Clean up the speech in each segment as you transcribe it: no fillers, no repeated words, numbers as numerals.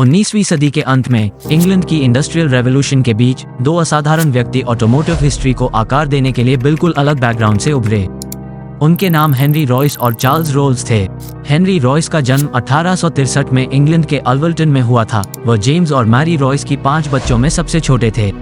19वीं सदी के अंत में इंग्लैंड की इंडस्ट्रियल रेवोल्यूशन के बीच दो असाधारण व्यक्ति ऑटोमोटिव हिस्ट्री को आकार देने के लिए बिल्कुल अलग बैकग्राउंड से उभरे। उनके नाम हेनरी रॉयस और चार्ल्स रोल्स थे। हेनरी रॉयस का जन्म 1863 में इंग्लैंड के अल्वर्टन में हुआ था। वह जेम्स और मैरी रॉयस की 5 बच्चों में सबसे छोटे थे।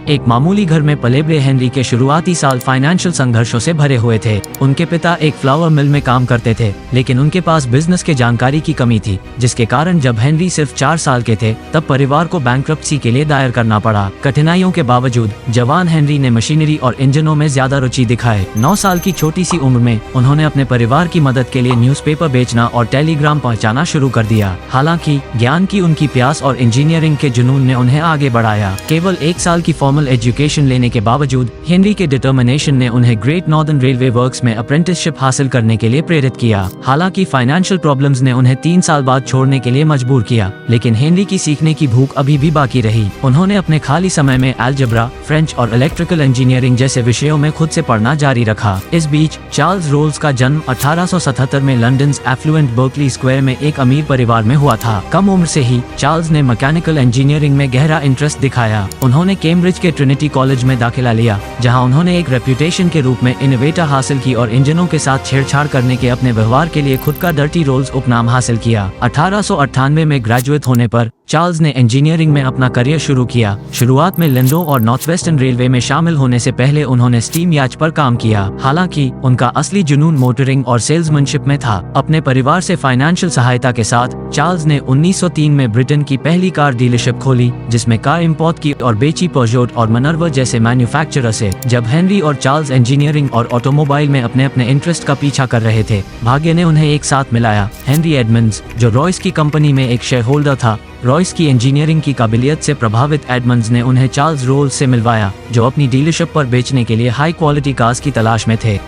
एक मामूली घर में पले बड़े हेनरी के शुरुआती साल फाइनेंशियल संघर्षों से भरे हुए थे। उनके पिता एक फ्लावर मिल में काम करते थे, लेकिन उनके पास बिजनेस के जानकारी की कमी थी, जिसके कारण जब हेनरी सिर्फ 4 साल के थे तब परिवार को बैंक्रप्सी के लिए दायर करना पड़ा। कठिनाइयों के बावजूद जवान हेनरी ने मशीनरी और इंजनों में ज्यादा रुचि दिखाए। 9 साल की छोटी सी उम्र में उन्होंने अपने परिवार की मदद के लिए न्यूज़पेपर बेचना और टेलीग्राम पहुँचाना शुरू कर दिया। हालांकि ज्ञान की उनकी प्यास और इंजीनियरिंग के जुनून ने उन्हें आगे बढ़ाया। केवल 1 साल की फॉर्मल एजुकेशन लेने के बावजूद हेनरी के डिटर्मिनेशन ने उन्हें ग्रेट नॉर्दर्न रेलवे वर्क्स में अप्रेंटिसशिप हासिल करने के लिए प्रेरित किया। हालांकि फाइनेंशियल प्रॉब्लम्स ने उन्हें 3 साल बाद छोड़ने के लिए मजबूर किया, लेकिन हेनरी की सीखने की भूख अभी भी बाकी रही। उन्होंने अपने खाली समय में अलजेब्रा, फ्रेंच और इलेक्ट्रिकल इंजीनियरिंग जैसे विषयों में खुद से पढ़ना जारी रखा। इस बीच चार्ल्स रोल्स का जन्म 1877 में लंदन एफ्लुएंट बर्कली स्क्वायर में एक अमीर परिवार में हुआ था। कम उम्र से ही चार्ल्स ने मैकेनिकल इंजीनियरिंग में गहरा इंटरेस्ट दिखाया। उन्होंने कैम्ब्रिज के ट्रिनिटी कॉलेज में दाखिला लिया, जहां उन्होंने एक रेप्यूटेशन के रूप में इनोवेटर हासिल की और इंजनों के साथ छेड़छाड़ करने के अपने व्यवहार के लिए खुद का डर्टी रोल्स उपनाम हासिल किया। 1898 में ग्रेजुएट होने पर चार्ल्स ने इंजीनियरिंग में अपना करियर शुरू किया। शुरुआत में लिंडो और नॉर्थ वेस्टर्न रेलवे में शामिल होने से पहले उन्होंने स्टीम याच पर काम किया। हालांकि उनका असली जुनून मोटरिंग और सेल्समैनशिप में था। अपने परिवार से फाइनेंशियल सहायता के साथ चार्ल्स ने 1903 में ब्रिटेन की पहली कार डीलरशिप खोली, जिसमें कार इंपोर्ट की और बेची पजोट और मिनर्वा जैसे मैन्युफैक्चरर से। जब हेनरी और चार्ल्स इंजीनियरिंग और ऑटोमोबाइल में अपने अपने इंटरेस्ट का पीछा कर रहे थे, भाग्य ने उन्हें एक साथ मिलाया। हेनरी एडमंड्स, जो रॉयस की कंपनी में एक शेयर होल्डर था, रॉयस की इंजीनियरिंग की काबिलियत से प्रभावित एडमंड्स ने उन्हें चार्ल्स रोल्स से मिलवाया, जो अपनी डीलरशिप पर बेचने के लिए हाई क्वालिटी कार्स की तलाश में थे।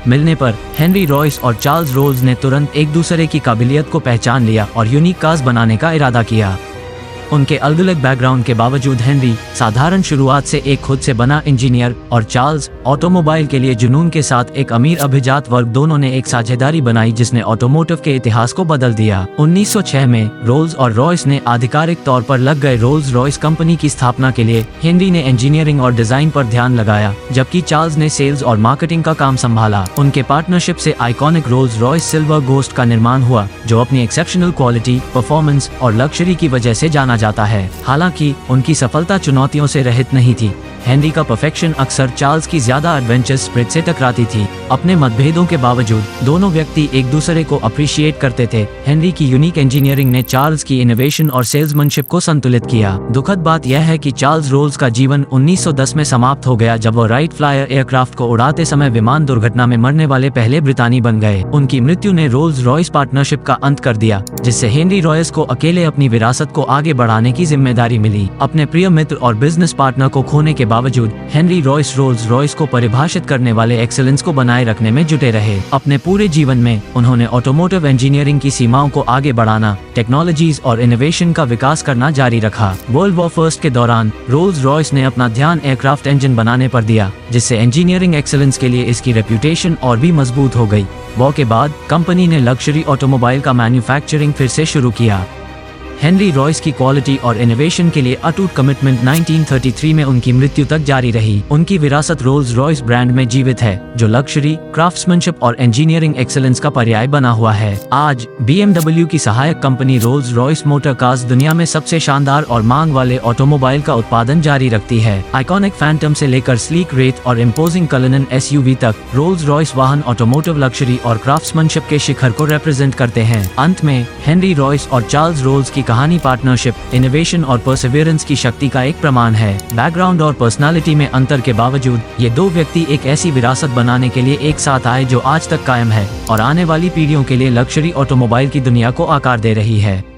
मिलने पर हेनरी रॉयस और चार्ल्स रोल्स ने तुरंत एक दूसरे की काबिलियत को पहचान लिया और यूनिक कार्स बनाने का इरादा किया। उनके अलग अलग बैकग्राउंड के बावजूद हेनरी साधारण शुरुआत से एक खुद से बना इंजीनियर और चार्ल्स ऑटोमोबाइल के लिए जुनून के साथ एक अमीर अभिजात वर्ग दोनों ने एक साझेदारी बनाई जिसने ऑटोमोटिव के इतिहास को बदल दिया। 1906 में रोल्स और रॉयस ने आधिकारिक तौर पर लग गए। रोल्स रॉयस कंपनी की स्थापना के लिए हेनरी ने इंजीनियरिंग और डिजाइन पर ध्यान लगाया, जबकि चार्ल्स ने सेल्स और मार्केटिंग का काम संभाला। उनके पार्टनरशिप से iconic Rolls Royce silver ghost का निर्माण हुआ, जो अपनी एक्सेप्शनल क्वालिटी, परफॉर्मेंस और लग्जरी की वजह से जाना जाता है। हालांकि उनकी सफलता चुनौतियों से रहित नहीं थी। हेनरी का परफेक्शन अक्सर चार्ल्स की ज्यादा एडवेंचर स्पिरिट से टकराती थी। अपने मतभेदों के बावजूद दोनों व्यक्ति एक दूसरे को अप्रिशिएट करते थे। हेनरी की यूनिक इंजीनियरिंग ने चार्ल्स की इनोवेशन और सेल्समैनशिप को संतुलित किया। दुखद बात यह है कि चार्ल्स रोल्स का जीवन 1910 में समाप्त हो गया, जब वो राइट फ्लायर एयरक्राफ्ट को उड़ाते समय विमान दुर्घटना में मरने वाले पहले ब्रितानी बन गए। उनकी मृत्यु ने रोल्स रॉयस पार्टनरशिप का अंत कर दिया, जिससे हेनरी रॉयस को अकेले अपनी विरासत को आगे बढ़ाने की जिम्मेदारी मिली। अपने प्रिय मित्र और बिजनेस पार्टनर को खोने के बावजूद हेनरी रॉयस रोल्स रॉयस को परिभाषित करने वाले एक्सीलेंस को बनाए रखने में जुटे रहे। अपने पूरे जीवन में उन्होंने ऑटोमोटिव इंजीनियरिंग की सीमाओं को आगे बढ़ाना, टेक्नोलॉजीज और इनोवेशन का विकास करना जारी रखा। वर्ल्ड वॉर फर्स्ट के दौरान रोल्स रॉयस ने अपना ध्यान एयरक्राफ्ट इंजन बनाने पर दिया, जिससे इंजीनियरिंग एक्सीलेंस के लिए इसकी रेप्यूटेशन और भी मजबूत हो गई। वॉर के बाद कंपनी ने लग्जरी ऑटोमोबाइल का मैन्युफैक्चरिंग फिर से शुरू किया। हेनरी रॉयस की क्वालिटी और इनोवेशन के लिए अटूट कमिटमेंट 1933 में उनकी मृत्यु तक जारी रही। उनकी विरासत रोल्स रॉयस ब्रांड में जीवित है, जो लग्जरी, क्राफ्ट्समैनशिप और इंजीनियरिंग एक्सीलेंस का पर्याय बना हुआ है। आज BMW की सहायक company Rolls Royce motor cars दुनिया में सबसे शानदार और मांग वाले ऑटोमोबाइल का उत्पादन जारी रखती है। आइकॉनिक फैंटम से लेकर स्लीक रेट और इम्पोजिंग कलनन SUV तक, रोल्स रॉयस वाहन ऑटोमोटिव लग्जरी और क्राफ्ट्समैनशिप के शिखर को रिप्रेजेंट करते हैं। अंत में हेनरी रॉयस और चार्ल्स रोल्स की कहानी पार्टनरशिप, इनोवेशन और परसिवियरेंस की शक्ति का एक प्रमाण है। बैकग्राउंड और पर्सनालिटी में अंतर के बावजूद ये दो व्यक्ति एक ऐसी विरासत बनाने के लिए एक साथ आए जो आज तक कायम है और आने वाली पीढ़ियों के लिए लग्जरी ऑटोमोबाइल की दुनिया को आकार दे रही है।